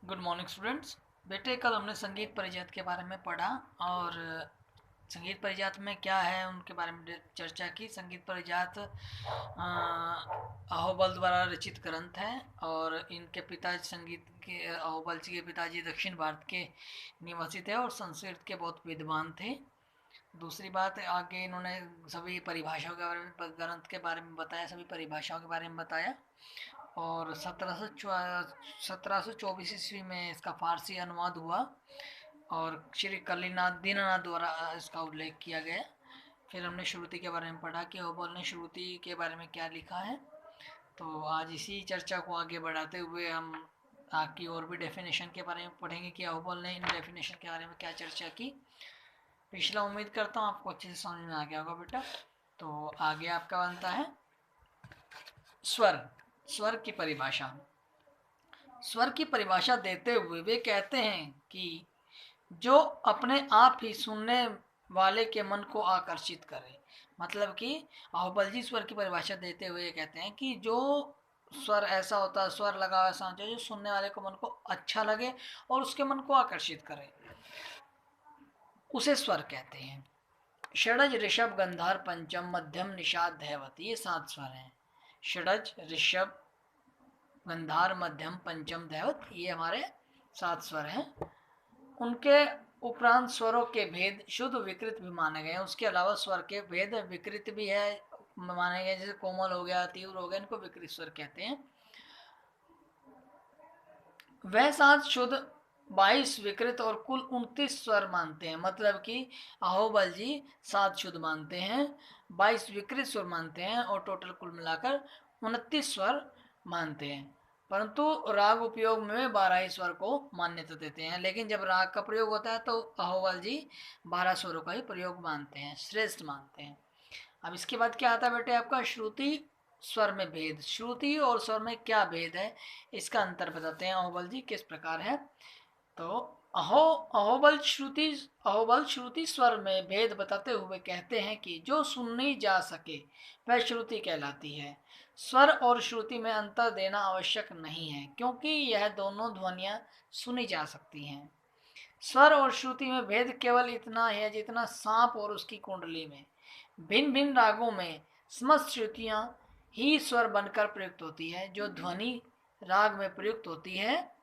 Good morning students. बेटे कल हमने संगीत परिजात के बारे में पढ़ा और संगीत परिजात में क्या है उनके बारे में चर्चा की। संगीत परिजात अहोबल द्वारा रचित ग्रंथ है और इनके पिताजी संगीत के अहोबल जी के पिताजी दक्षिण भारत के निवासी थे और संस्कृत के बहुत विद्वान थे। दूसरी बात, आगे इन्होंने सभी परिभाषाओं के बारे में ग्रंथ के बारे में बताया, सभी परिभाषाओं के बारे में बताया और 1724 ईस्वी में इसका फारसी अनुवाद हुआ और श्री कलीनाथ दीननाथ द्वारा इसका उल्लेख किया गया। फिर हमने श्रुति के बारे में पढ़ा कि अहोबल ने श्रुति के बारे में क्या लिखा है। तो आज इसी चर्चा को आगे बढ़ाते हुए हम आगे और भी डेफिनेशन के बारे में पढ़ेंगे कि अहोबल ने इन डेफिनेशन के बारे में क्या चर्चा की। पिछला उम्मीद करता हूँ आपको अच्छे से समझ में आ गया होगा बेटा। तो आगे आपका बनता है स्वर। स्वर की परिभाषा। स्वर की परिभाषा देते हुए वे कहते हैं कि जो अपने आप ही सुनने वाले के मन को आकर्षित करे। मतलब कि अहोबल जी स्वर की परिभाषा देते हुए कहते हैं कि जो स्वर ऐसा होता है, स्वर लगा ऐसा होता है जो सुनने वाले को मन को अच्छा लगे और उसके मन को आकर्षित करे, उसे स्वर कहते हैं। षडज ऋषभ गंधार पंचम मध्यम निषाद धैवत, ये 7 स्वर हैं। षडज ऋषभ गंधार मध्यम पंचम धैवत, ये हमारे 7 स्वर हैं। उनके उपरांत स्वरों के भेद शुद्ध विकृत भी माने गए हैं। उसके अलावा स्वर के भेद विकृत भी है माने गए, जैसे कोमल हो गया, तीव्र हो गया, इनको विकृत स्वर कहते हैं। वह 7 शुद्ध 22 विकृत और कुल 29 स्वर मानते हैं। मतलब कि अहोबल जी 7 शुद्ध मानते हैं, 22 विकृत स्वर मानते हैं और टोटल कुल मिलाकर 29 स्वर मानते हैं। परंतु राग उपयोग में 12 ही स्वर को मान्यता देते हैं। लेकिन जब राग का प्रयोग होता है तो अहोबल जी 12 स्वरों का ही प्रयोग मानते हैं, श्रेष्ठ मानते हैं। अब इसके बाद क्या आता है बेटे आपका श्रुति स्वर में भेद। श्रुति और स्वर में क्या भेद है, इसका अंतर बताते हैं अहोबल जी किस प्रकार है। तो अहोबल श्रुति स्वर में भेद बताते हुए कहते हैं कि जो सुननी जा सके वह श्रुति कहलाती है। स्वर और श्रुति में अंतर देना आवश्यक नहीं है क्योंकि यह दोनों ध्वनियां सुनी जा सकती हैं। स्वर और श्रुति में भेद केवल इतना है जितना सांप और उसकी कुंडली में। भिन्न भिन्न रागों में समस्त श्रुतियां ही स्वर बनकर प्रयुक्त होती है। जो ध्वनि राग में प्रयुक्त होती है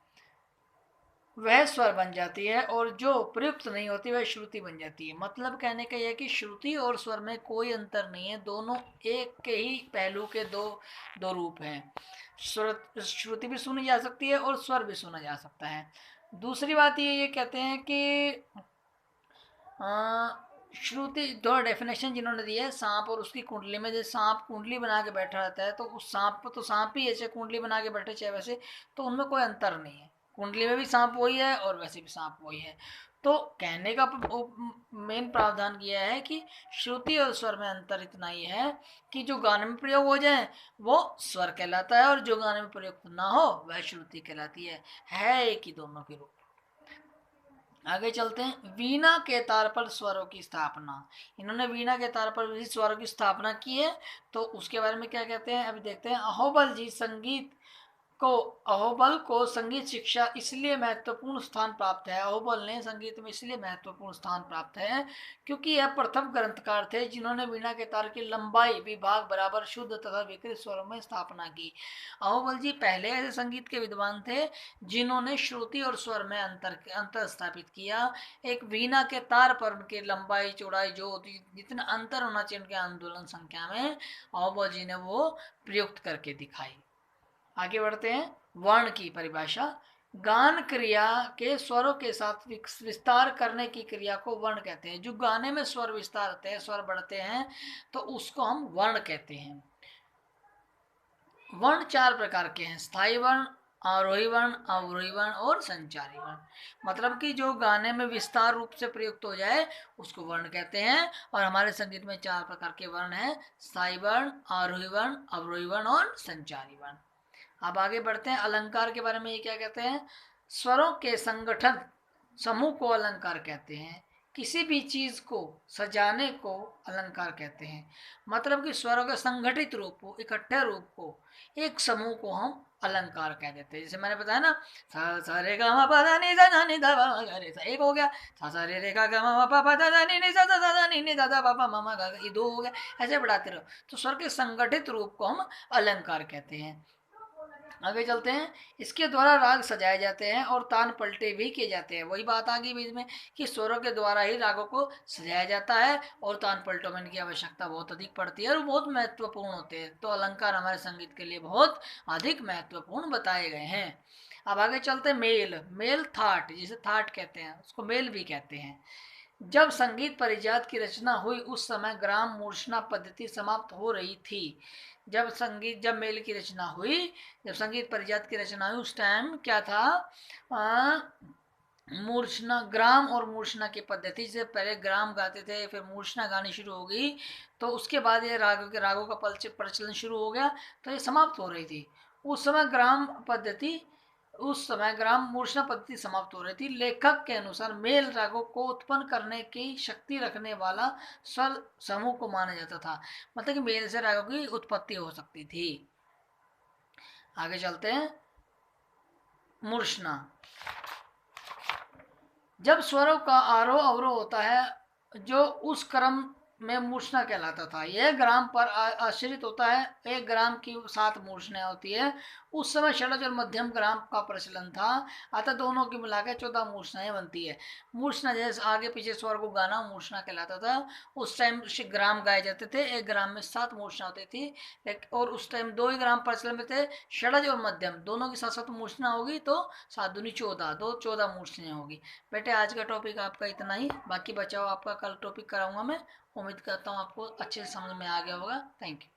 वह स्वर बन जाती है और जो प्रयुक्त नहीं होती वह श्रुति बन जाती है। मतलब कहने का यह कि श्रुति और स्वर में कोई अंतर नहीं है, दोनों एक के ही पहलू के दो रूप हैं। श्रुति भी सुनी जा सकती है और स्वर भी सुना जा सकता है। दूसरी बात ये कहते हैं कि श्रुति दो डेफिनेशन जिन्होंने दी है सांप और उसकी कुंडली में। जैसे सांप कुंडली बना के बैठा रहता है तो उस सांप तो सांप ही ऐसे कुंडली बना के बैठे चाहे वैसे, तो उनमें कोई अंतर नहीं है। कुंडली में भी सांप वही है और वैसे भी सांप वही है। तो कहने का मेन प्रावधान किया है कि श्रुति और स्वर में अंतर इतना ही है कि जो गाने में प्रयोग हो जाए वो स्वर कहलाता है और जो गाने में प्रयोग ना हो वह श्रुति कहलाती है एक ही दोनों के रूप। आगे चलते हैं। वीणा के तार पर स्वरों की स्थापना। इन्होंने वीणा के तार पर स्वरों की स्थापना की है, तो उसके बारे में क्या कहते हैं अभी देखते हैं। अहोबल को संगीत शिक्षा इसलिए महत्वपूर्ण स्थान प्राप्त है। अहोबल ने संगीत में इसलिए महत्वपूर्ण स्थान प्राप्त है क्योंकि यह प्रथम ग्रंथकार थे जिन्होंने वीणा के तार की लंबाई विभाग बराबर शुद्ध तथा विकृत स्वरों में स्थापना की। अहोबल जी पहले ऐसे संगीत के विद्वान थे जिन्होंने श्रुति और स्वर में अंतर स्थापित किया। एक वीणा के तार पर उनकी लंबाई चौड़ाई जो होती, जितना अंतर होना चाहिए उनके आंदोलन संख्या में, अहोबल जी ने वो प्रयुक्त करके दिखाई। आगे बढ़ते हैं। वर्ण की परिभाषा। गान क्रिया के स्वरों के साथ विस्तार करने की क्रिया को वर्ण कहते हैं। जो गाने में स्वर विस्तार होते हैं, स्वर बढ़ते हैं, तो उसको हम वर्ण कहते हैं। वर्ण 4 प्रकार के हैं, स्थायी वर्ण, आरोही वर्ण, अवरोही वर्ण और संचारी वर्ण। मतलब कि जो गाने में विस्तार रूप से प्रयुक्त हो जाए उसको वर्ण कहते हैं। और हमारे संगीत में 4 प्रकार के वर्ण हैं, स्थायी वर्ण, आरोही वर्ण, अवरोही वर्ण और संचारी वर्ण। अब आगे बढ़ते हैं। अलंकार के बारे में ये क्या कहते हैं। स्वरों के संगठन समूह को अलंकार कहते हैं। किसी भी चीज को सजाने को अलंकार कहते हैं। मतलब कि स्वरों के संगठित रूप को, इकट्ठे रूप को, एक समूह को हम अलंकार कह देते हैं। जैसे मैंने बताया ना, सा सा रे गा मा पा धा नि सा नी धा पा मा गा रे सा, एक हो गया। सा सा रे गा गा मा मा पा पा धा धा नि सा सा सा धा नि धा धा पा पा मा मा गा गा, ये दो हो गया। ऐसे बढ़ाते रहो। तो स्वर के संगठित रूप को हम अलंकार कहते हैं। आगे चलते हैं। इसके द्वारा राग सजाए जाते हैं और तान पलटे भी किए जाते हैं। वही बात आ गई बीच में कि स्वरों के द्वारा ही रागों को सजाया जाता है और तान पलटों में इनकी आवश्यकता बहुत अधिक पड़ती है और बहुत महत्वपूर्ण होते हैं। तो अलंकार हमारे संगीत के लिए बहुत अधिक महत्वपूर्ण बताए गए हैं। अब आगे चलते हैं। मेल, मेल थाट, जिसे थाट कहते हैं उसको मेल भी कहते हैं। जब संगीत परिजात की रचना हुई उस समय ग्राम मूर्छना पद्धति समाप्त हो रही थी। जब मेल की रचना हुई, जब संगीत परिजात की रचना हुई उस टाइम क्या था, मूर्छना, ग्राम और मूर्छना की पद्धति से पहले ग्राम गाते थे, फिर मूर्छना गानी शुरू हो गई। तो उसके बाद ये रागों का प्रचलन शुरू हो गया, तो ये समाप्त हो रही थी। उस समय ग्राम पद्धति उस समय ग्राम मूर्छना पद्धति समाप्त हो रही थी। लेखक के अनुसार मेल रागों को उत्पन्न करने की शक्ति रखने वाला स्वर समूह को माना जाता था। मतलब कि मेल से रागों की उत्पत्ति हो सकती थी। आगे चलते हैं। मूर्छना, जब स्वरों का आरोह अवरोह होता है जो उस क्रम में मूर्छना कहलाता था। यह ग्राम पर आश्रित होता है। एक ग्राम की 7 मूर्छनाएं होती है। उस समय षड्ज और मध्यम ग्राम का प्रचलन था, अतः दोनों की मिलाकर 14 मूर्छनाएं बनती है। मूर्छना जैसे आगे पीछे स्वर को गाना मूर्छना कहलाता था। उस टाइम ग्राम गाए जाते थे। एक ग्राम में 7 मूर्छना होती थी और उस टाइम 2 ही ग्राम प्रचलन में थे, षड्ज और मध्यम दोनों की 7-7 मूर्छना होगी तो 7 दूनी 14, 14 मूर्छनाएं होगी। बेटे आज का टॉपिक आपका इतना ही, बाकी बचाओ आपका कल टॉपिक कराऊंगा मैं। उम्मीद करता हूँ आपको अच्छे से समझ में आ गया होगा। Thank you.